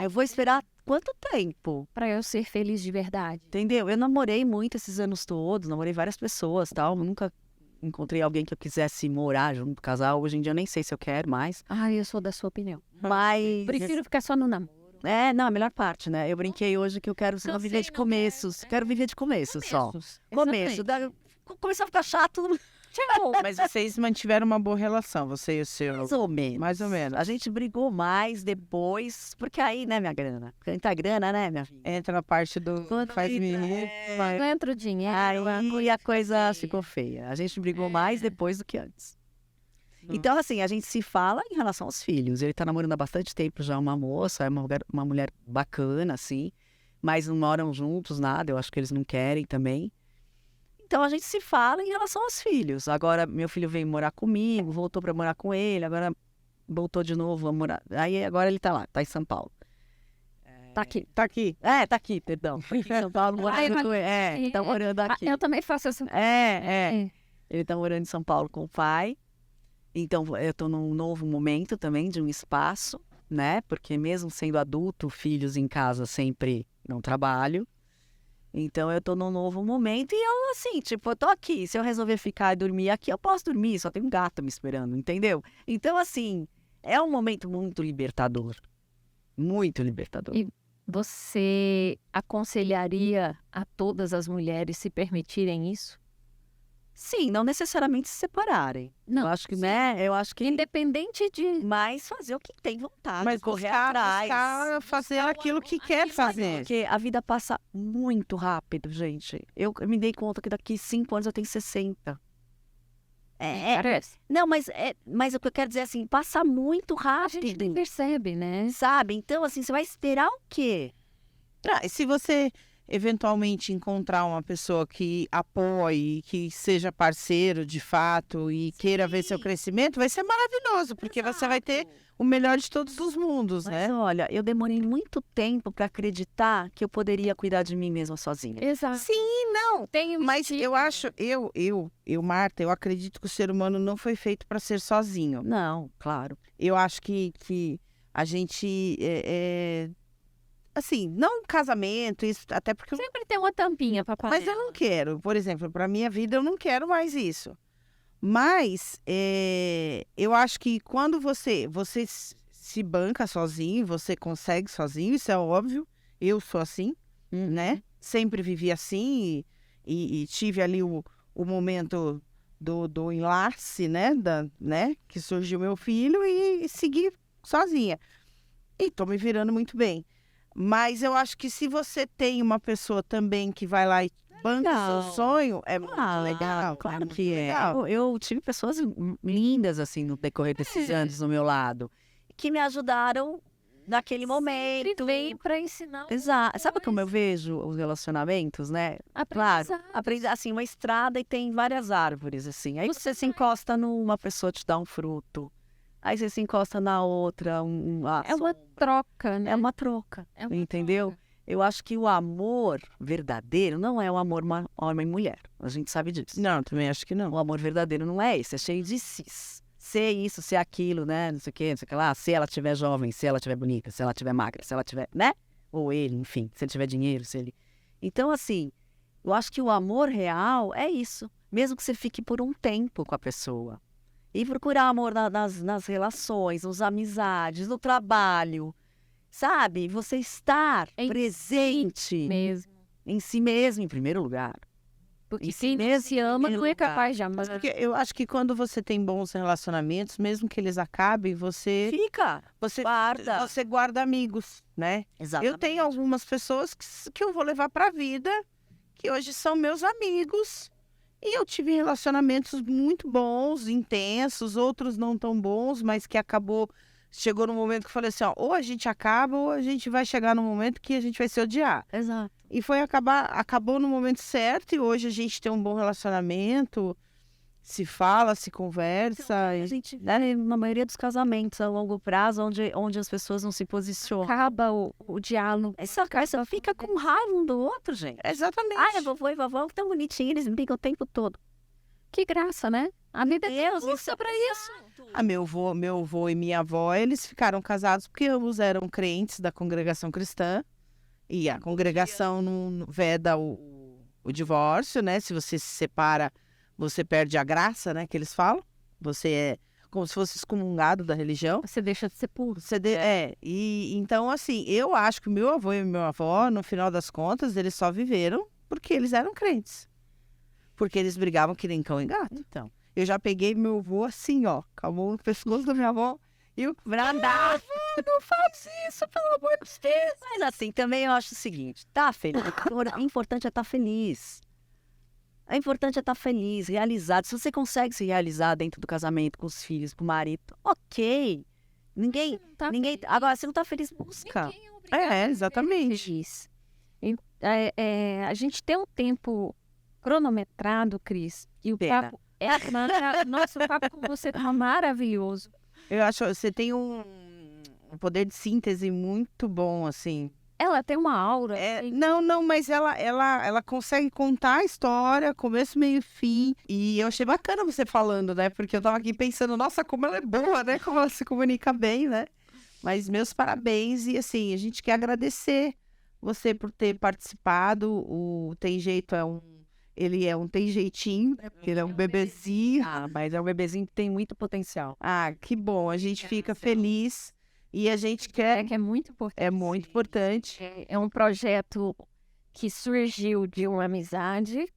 Eu vou esperar quanto tempo? Para eu ser feliz de verdade. Entendeu? Eu namorei muito esses anos todos. Namorei várias pessoas, tal. Nunca encontrei alguém que eu quisesse morar junto, casar. Hoje em dia eu nem sei se eu quero mais. Eu sou da sua opinião. Mas... prefiro ficar só no namoro. Não, a melhor parte, né? Eu brinquei hoje que eu quero só viver de começos. Quero viver de começos só. Começo. Começou a ficar chato. Mas vocês mantiveram uma boa relação, você e o seu? Mais ou menos. Mais ou menos. A gente brigou mais depois, porque aí, né, minha grana? Entra a grana, né, minha filha? Entra na parte do faz menino. Não entra o dinheiro. Aí a coisa ficou feia. A gente brigou mais depois do que antes. Então, assim, a gente se fala em relação aos filhos. Ele tá namorando há bastante tempo já uma moça, é uma mulher bacana, assim, mas não moram juntos, nada. Eu acho que eles não querem também. Então, a gente se fala em relação aos filhos. Agora, meu filho veio morar comigo, voltou para morar com ele, agora voltou de novo a morar. Aí, agora ele tá lá, tá em São Paulo. Tá aqui. Tá aqui. Tá aqui, perdão. Tá aqui em São Paulo, morando com ele. Tá morando aqui. Eu também faço essa... Ele tá morando em São Paulo com o pai. Então, eu tô num novo momento também de um espaço, né? Porque mesmo sendo adulto, filhos em casa sempre não trabalho. Então, eu tô num novo momento e eu, assim, tipo, eu tô aqui. Se eu resolver ficar e dormir aqui, eu posso dormir. Só tem um gato me esperando, entendeu? Então, assim, é um momento muito libertador. Muito libertador. E você aconselharia a todas as mulheres se permitirem isso? Sim, não necessariamente se separarem. Não, eu acho que, né? Eu acho que independente de... Mas fazer o que tem vontade, Mas correr atrás. Buscar fazer aquilo que quer fazer. Porque a vida passa muito rápido, gente. Eu me dei conta que daqui 5 anos eu tenho 60. Parece. Não, mas o que eu quero dizer é assim, passa muito A rápido. gente nem percebe, né? Sabe? Então, assim, você vai esperar o quê? E se você eventualmente encontrar uma pessoa que apoie, que seja parceiro de fato e queira ver seu crescimento, vai ser maravilhoso, porque você vai ter o melhor de todos os mundos, Mas né? olha, eu demorei muito tempo para acreditar que eu poderia cuidar de mim mesma sozinha. Exato. Sim, não. Tem Mas eu acho, Marta, eu acredito que o ser humano não foi feito para ser sozinho. Não, claro. Eu acho que a gente assim, não casamento, isso, até porque Sempre tem uma tampinha pra mas eu não quero, por exemplo, para minha vida eu não quero mais isso. Mas eu acho que quando você se banca sozinho, você consegue sozinho, isso é óbvio. Eu sou assim, né? Sempre vivi assim e tive ali o momento do enlace, né? Que surgiu meu filho e segui sozinha. E tô me virando muito bem. Mas eu acho que se você tem uma pessoa também que vai lá e banca o seu sonho, é muito legal. Claro que é. Eu tive pessoas lindas, assim, no decorrer desses anos do meu lado, que me ajudaram naquele Sempre momento. vem para ensinar. Exato. Sabe como eu vejo os relacionamentos, né? Claro, aprende assim, uma estrada e tem várias árvores, assim. Aí você se encosta numa, pessoa te dá um fruto. Aí você se encosta na outra, É uma troca, né? é uma troca, É uma entendeu? troca. Eu acho que o amor verdadeiro não é o amor homem e mulher. A gente sabe disso. Não, também acho que não. O amor verdadeiro não é esse, é cheio de cis. Ser isso, ser aquilo, né? Não sei o quê, não sei o que lá. Se ela tiver jovem, se ela tiver bonita, se ela tiver magra, se ela tiver, né? Ou ele, enfim, se ele tiver dinheiro, se ele... Então, assim, eu acho que o amor real é isso. Mesmo que você fique por um tempo com a pessoa. E procurar amor nas relações, nas amizades, no trabalho. Sabe? Você estar Em presente Mesmo. em si mesmo, em primeiro lugar. Porque Em si quem não mesmo, se em ama primeiro não é lugar. capaz de amar. Porque eu acho que quando você tem bons relacionamentos, mesmo que eles acabem, você guarda amigos, né? Exatamente. Eu tenho algumas pessoas que eu vou levar para a vida, que hoje são meus amigos. E eu tive relacionamentos muito bons, intensos, outros não tão bons, mas que chegou num momento que eu falei assim, ó, ou a gente acaba, ou a gente vai chegar num momento que a gente vai se odiar. Exato. E acabou no momento certo, e hoje a gente tem um bom relacionamento, se fala, se conversa. A gente, né, na maioria dos casamentos a longo prazo, onde as pessoas não se posicionam. Acaba o diálogo. Essa casa fica com raiva um do outro, gente. Exatamente. Ai, vovô e vovó tão bonitinhos, eles brigam o tempo todo. Que graça, né? A vida é Deus, justa para isso. Meu avô e minha avó, eles ficaram casados porque ambos eram crentes da congregação cristã. E a congregação não veda o divórcio, né? Se você se separa, você perde a graça, né? Que eles falam. Você é como se fosse excomungado da religião. Você deixa de ser puro. E então, assim, eu acho que o meu avô e minha avó, no final das contas, eles só viveram porque eles eram crentes. Porque eles brigavam que nem cão e gato. Então. Eu já peguei meu avô assim, ó, com a mão no pescoço da minha avó e o brandar. Não faz isso, pelo amor de Deus. Mas assim, também eu acho o seguinte, tá feliz. O importante é estar feliz. O importante é estar feliz, realizado. Se você consegue se realizar dentro do casamento, com os filhos, com o marido, ok. Ninguém. Agora, se não tá feliz, busca. Ninguém é obrigado a ser Exatamente. feliz. A gente tem um tempo cronometrado, Cris, e o Pena. papo nossa, o papo com você tá maravilhoso. Eu acho que você tem um poder de síntese muito bom, assim. Ela tem uma aura. assim. Não, mas ela consegue contar a história, começo, meio e fim. E eu achei bacana você falando, né? Porque eu tava aqui pensando, nossa, como ela é boa, né? Como ela se comunica bem, né? Mas meus parabéns. E assim, a gente quer agradecer você por ter participado. O Tem Jeito ele é um tem jeitinho, né? Porque ele é um bebezinho. Ah, mas é um bebezinho que tem muito potencial. Ah, que bom. A gente fica feliz. E a gente quer... Que é muito importante. É muito importante. É um projeto que surgiu de uma amizade,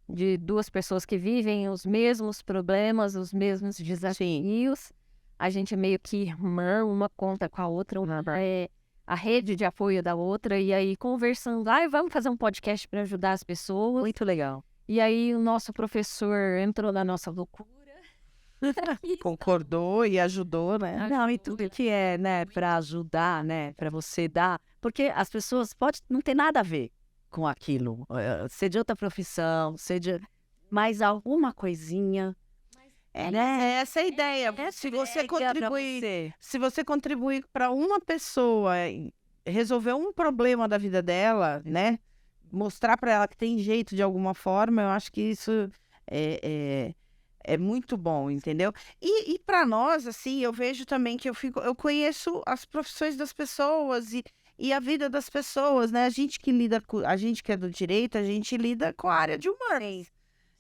de duas pessoas que vivem os mesmos problemas, os mesmos desafios. A gente é meio que irmã, uma conta com a outra, uma é a rede de apoio da outra, e aí conversando, vamos fazer um podcast para ajudar as pessoas. Muito legal. E aí o nosso professor entrou na nossa loucura. Concordou e ajudou, né? Não, e tudo que é, né, para ajudar, né, para você dar, porque as pessoas podem não ter nada a ver com aquilo, ser de outra profissão, mas alguma coisinha, né? É essa a ideia. Se você contribuir para uma pessoa resolver um problema da vida dela, né? Mostrar para ela que tem jeito de alguma forma, eu acho que isso é muito bom, entendeu? E para nós, assim, eu vejo também que eu conheço as profissões das pessoas e a vida das pessoas, né? A gente que é do direito, a gente lida com a área de humanas.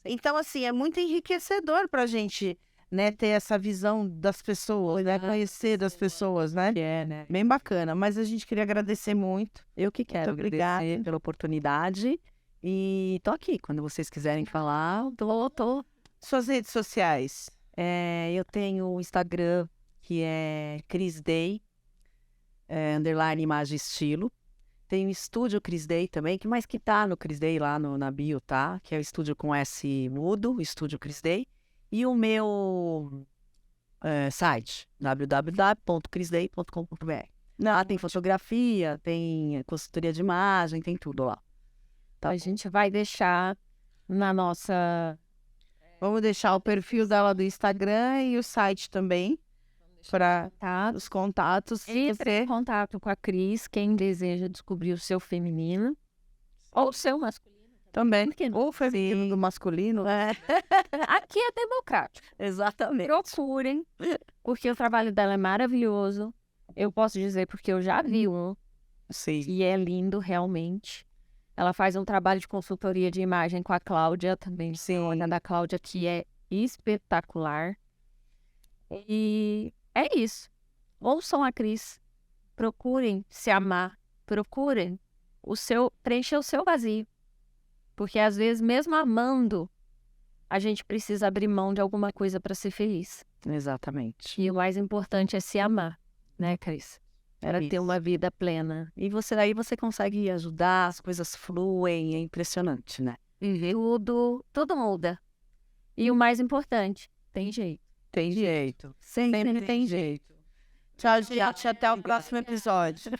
Então, assim, é muito enriquecedor pra gente, né, ter essa visão das pessoas, né? Conhecer das pessoas, né? Né? Bem bacana. Mas a gente queria agradecer muito. Eu que quero Muito obrigada. agradecer pela oportunidade e tô aqui, quando vocês quiserem falar, tô. Suas redes sociais. Eu tenho o Instagram, que é Cris Day, _ imagem estilo. Tem o Estúdio Cris Day também, mas que tá no Cris Day lá na bio, tá? Que é o estúdio com S mudo, Estúdio Cris Day. E o meu site, www.crisday.com.br. Lá tem fotografia, tem consultoria de imagem, tem tudo lá. Então, a gente vai deixar na nossa... Vamos deixar o perfil dela do Instagram e o site também, para Tá? os contatos. Se Entre em você... contato com a Cris, quem deseja descobrir o seu feminino ou o seu masculino. Também. Por que não? Ou feminino do masculino. Aqui é democrático. Exatamente. Procurem, porque o trabalho dela é maravilhoso. Eu posso dizer porque eu já vi um Sim. e é lindo realmente. Ela faz um trabalho de consultoria de imagem com a Cláudia também. Sim. A da Cláudia que é espetacular. E é isso. Ouçam a Cris. Procurem se amar. Procurem preencher o seu vazio. Porque às vezes, mesmo amando, a gente precisa abrir mão de alguma coisa para ser feliz. Exatamente. E o mais importante é se amar, né, Cris? Era ter Isso. uma vida plena. E aí você consegue ajudar, as coisas fluem, é impressionante, né? Tudo muda. E o mais importante, tem jeito. Tem jeito. Sempre tem jeito. Tchau, gente. Até o próximo episódio.